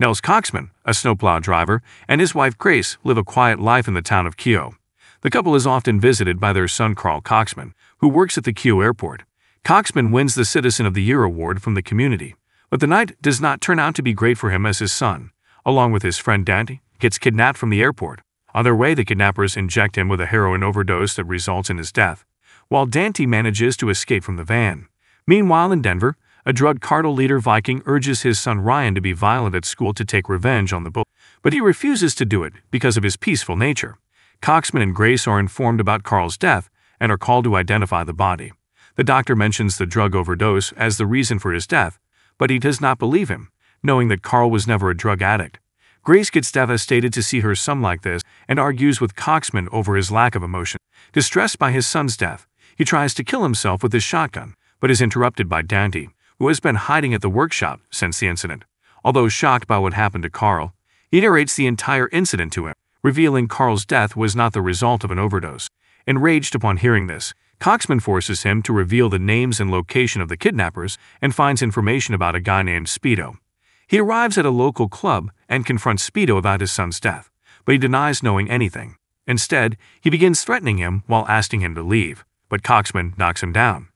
Nels Coxman, a snowplow driver, and his wife Grace live a quiet life in the town of Keogh. The couple is often visited by their son Carl Coxman, who works at the Keogh airport. Coxman wins the Citizen of the Year award from the community, but the night does not turn out to be great for him as his son, along with his friend Dante, gets kidnapped from the airport. On their way, the kidnappers inject him with a heroin overdose that results in his death, while Dante manages to escape from the van. Meanwhile, in Denver, a drug cartel leader Viking urges his son Ryan to be violent at school to take revenge on the bully, but he refuses to do it because of his peaceful nature. Coxman and Grace are informed about Carl's death and are called to identify the body. The doctor mentions the drug overdose as the reason for his death, but he does not believe him, knowing that Carl was never a drug addict. Grace gets devastated to see her son like this and argues with Coxman over his lack of emotion. Distressed by his son's death, he tries to kill himself with his shotgun, but is interrupted by Dante, who has been hiding at the workshop since the incident. Although shocked by what happened to Carl, he narrates the entire incident to him, revealing Carl's death was not the result of an overdose. Enraged upon hearing this, Coxman forces him to reveal the names and location of the kidnappers and finds information about a guy named Speedo. He arrives at a local club and confronts Speedo about his son's death, but he denies knowing anything. Instead, he begins threatening him while asking him to leave, but Coxman knocks him down.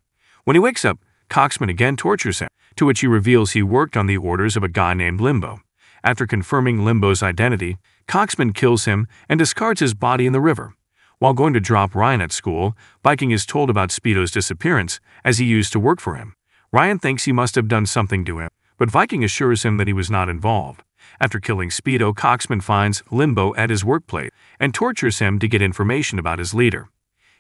When he wakes up, Coxman again tortures him, to which he reveals he worked on the orders of a guy named Limbo. After confirming Limbo's identity, Coxman kills him and discards his body in the river. While going to drop Ryan at school, Viking is told about Speedo's disappearance, as he used to work for him. Ryan thinks he must have done something to him, but Viking assures him that he was not involved. After killing Speedo, Coxman finds Limbo at his workplace and tortures him to get information about his leader.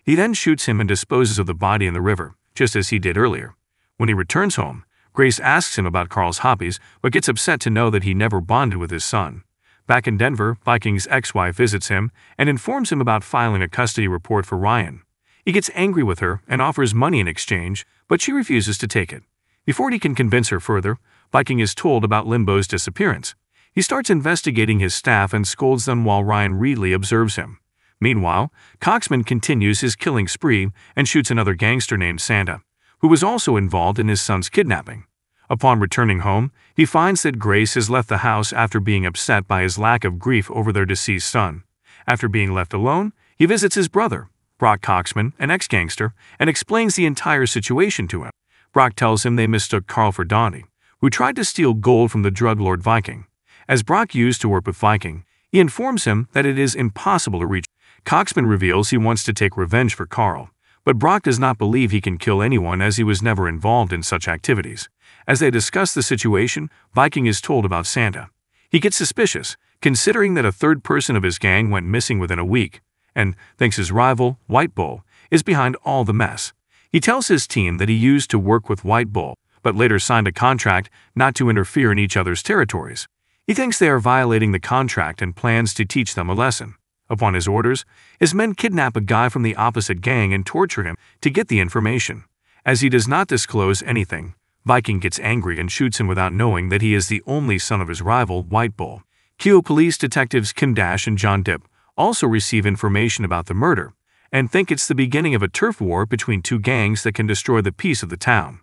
He then shoots him and disposes of the body in the river, just as he did earlier. When he returns home, Grace asks him about Carl's hobbies, but gets upset to know that he never bonded with his son. Back in Denver, Viking's ex-wife visits him and informs him about filing a custody report for Ryan. He gets angry with her and offers money in exchange, but she refuses to take it. Before he can convince her further, Viking is told about Limbo's disappearance. He starts investigating his staff and scolds them while Ryan Reedley observes him. Meanwhile, Coxman continues his killing spree and shoots another gangster named Santa, who was also involved in his son's kidnapping. Upon returning home, he finds that Grace has left the house after being upset by his lack of grief over their deceased son. After being left alone, he visits his brother, Brock Coxman, an ex-gangster, and explains the entire situation to him. Brock tells him they mistook Carl for Dante, who tried to steal gold from the drug lord Viking. As Brock used to work with Viking, he informs him that it is impossible to reach. Coxman reveals he wants to take revenge for Carl, but Brock does not believe he can kill anyone as he was never involved in such activities. As they discuss the situation, Viking is told about Santa. He gets suspicious, considering that a third person of his gang went missing within a week, and thinks his rival, White Bull, is behind all the mess. He tells his team that he used to work with White Bull, but later signed a contract not to interfere in each other's territories. He thinks they are violating the contract and plans to teach them a lesson. Upon his orders, his men kidnap a guy from the opposite gang and torture him to get the information. As he does not disclose anything, Viking gets angry and shoots him without knowing that he is the only son of his rival, White Bull. Keogh police detectives Kim Dash and John Dipp also receive information about the murder and think it's the beginning of a turf war between two gangs that can destroy the peace of the town.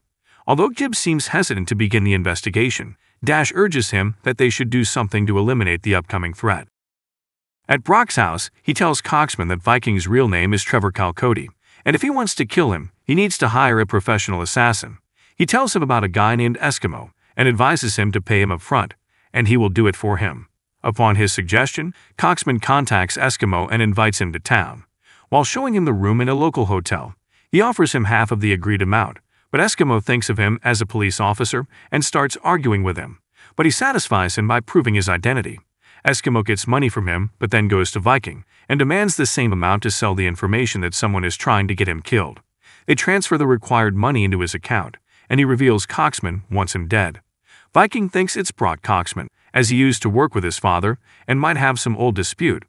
Although Gibbs seems hesitant to begin the investigation, Dash urges him that they should do something to eliminate the upcoming threat. At Brock's house, he tells Coxman that Viking's real name is Trevor Calcody, and if he wants to kill him, he needs to hire a professional assassin. He tells him about a guy named Eskimo and advises him to pay him up front, and he will do it for him. Upon his suggestion, Coxman contacts Eskimo and invites him to town. While showing him the room in a local hotel, he offers him half of the agreed amount, but Eskimo thinks of him as a police officer and starts arguing with him, but he satisfies him by proving his identity. Eskimo gets money from him but then goes to Viking and demands the same amount to sell the information that someone is trying to get him killed. They transfer the required money into his account, and he reveals Coxman wants him dead. Viking thinks it's Brock Coxman, as he used to work with his father and might have some old dispute.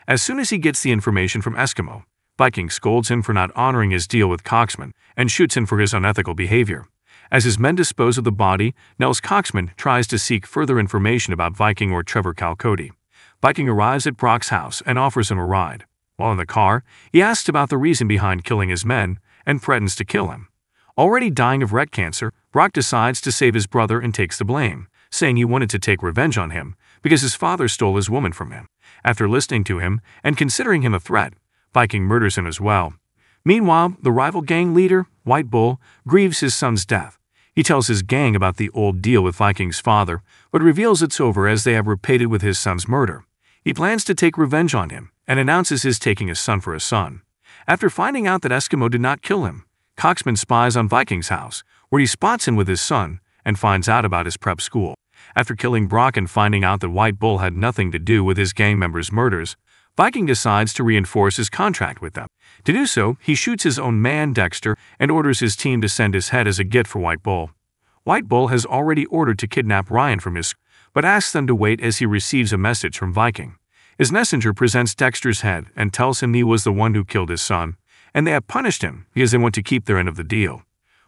As soon as he gets the information from Eskimo, Viking scolds him for not honoring his deal with Coxman and shoots him for his unethical behavior. As his men dispose of the body, Nels Coxman tries to seek further information about Viking or Trevor Calcody. Viking arrives at Brock's house and offers him a ride. While in the car, he asks about the reason behind killing his men and threatens to kill him. Already dying of rectal cancer, Brock decides to save his brother and takes the blame, saying he wanted to take revenge on him, because his father stole his woman from him. After listening to him and considering him a threat, Viking murders him as well. Meanwhile, the rival gang leader, White Bull, grieves his son's death. He tells his gang about the old deal with Viking's father, but reveals it's over as they have repaid with his son's murder. He plans to take revenge on him and announces his taking his son for a son. After finding out that Eskimo did not kill him, Coxman spies on Viking's house, where he spots him with his son and finds out about his prep school. After killing Brock and finding out that White Bull had nothing to do with his gang members' murders, Viking decides to reinforce his contract with them. To do so, he shoots his own man, Dexter, and orders his team to send his head as a gift for White Bull. White Bull has already ordered to kidnap Ryan from his, but asks them to wait as he receives a message from Viking. His messenger presents Dexter's head and tells him he was the one who killed his son, and they have punished him because they want to keep their end of the deal.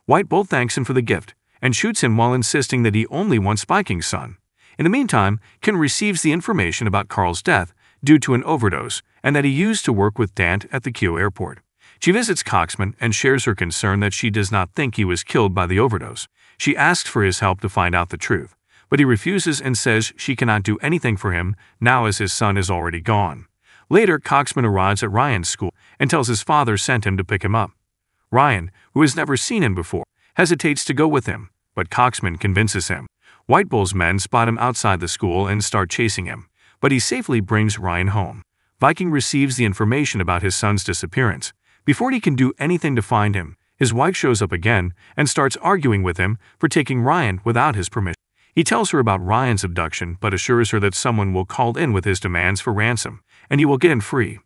White Bull thanks him for the gift and shoots him while insisting that he only wants Viking's son. In the meantime, Ken receives the information about Carl's death due to an overdose and that he used to work with Dant at the Kyo airport. She visits Coxman and shares her concern that she does not think he was killed by the overdose. She asks for his help to find out the truth, but he refuses and says she cannot do anything for him now as his son is already gone. Later, Coxman arrives at Ryan's school and tells his father sent him to pick him up. Ryan, who has never seen him before, hesitates to go with him, but Coxman convinces him. White Bull's men spot him outside the school and start chasing him, but he safely brings Ryan home. Viking receives the information about his son's disappearance. Before he can do anything to find him, his wife shows up again and starts arguing with him for taking Ryan without his permission. He tells her about Ryan's abduction but assures her that someone will call in with his demands for ransom, and he will get him free.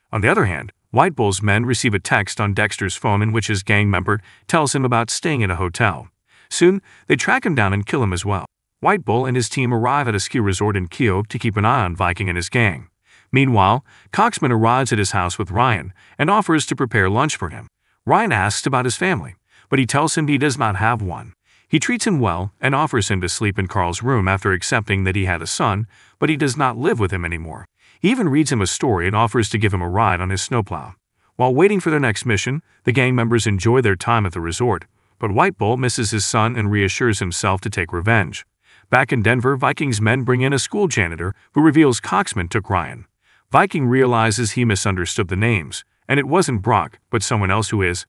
On the other hand, White Bull's men receive a text on Dexter's phone in which his gang member tells him about staying at a hotel. Soon, they track him down and kill him as well. White Bull and his team arrive at a ski resort in Kyo to keep an eye on Viking and his gang. Meanwhile, Coxman arrives at his house with Ryan and offers to prepare lunch for him. Ryan asks about his family, but he tells him he does not have one. He treats him well and offers him to sleep in Carl's room after accepting that he had a son, but he does not live with him anymore. He even reads him a story and offers to give him a ride on his snowplow. While waiting for their next mission, the gang members enjoy their time at the resort, but White Bull misses his son and reassures himself to take revenge. Back in Denver, Viking's men bring in a school janitor who reveals Coxman took Ryan. Viking realizes he misunderstood the names, and it wasn't Brock, but someone else who is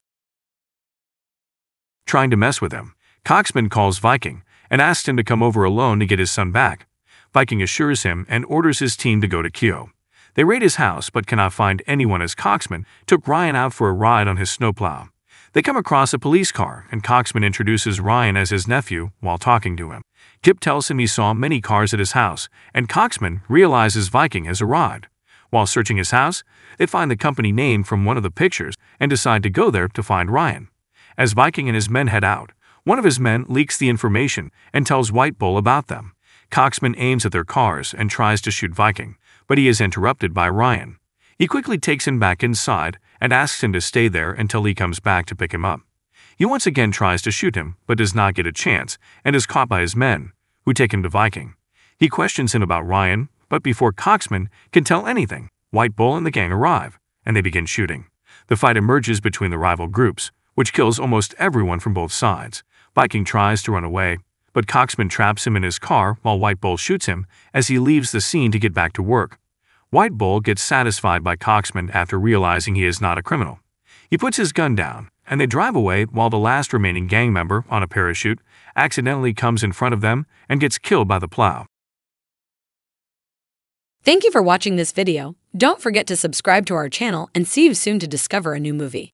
trying to mess with him. Coxman calls Viking and asks him to come over alone to get his son back. Viking assures him and orders his team to go to Kyo. They raid his house but cannot find anyone as Coxman took Ryan out for a ride on his snowplow. They come across a police car and Coxman introduces Ryan as his nephew while talking to him. Kip tells him he saw many cars at his house and Coxman realizes Viking has arrived. While searching his house, they find the company name from one of the pictures and decide to go there to find Ryan. As Viking and his men head out, one of his men leaks the information and tells White Bull about them. Coxman aims at their cars and tries to shoot Viking, but he is interrupted by Ryan. He quickly takes him back inside and asks him to stay there until he comes back to pick him up. He once again tries to shoot him but does not get a chance and is caught by his men, who take him to Viking. He questions him about Ryan, but before Coxman can tell anything, White Bull and the gang arrive, and they begin shooting. The fight emerges between the rival groups, which kills almost everyone from both sides. Viking tries to run away, but Coxman traps him in his car while White Bull shoots him as he leaves the scene to get back to work. White Bull gets satisfied by Coxman after realizing he is not a criminal. He puts his gun down, and they drive away while the last remaining gang member, on a parachute, accidentally comes in front of them and gets killed by the plow. Thank you for watching this video. Don't forget to subscribe to our channel and see you soon to discover a new movie.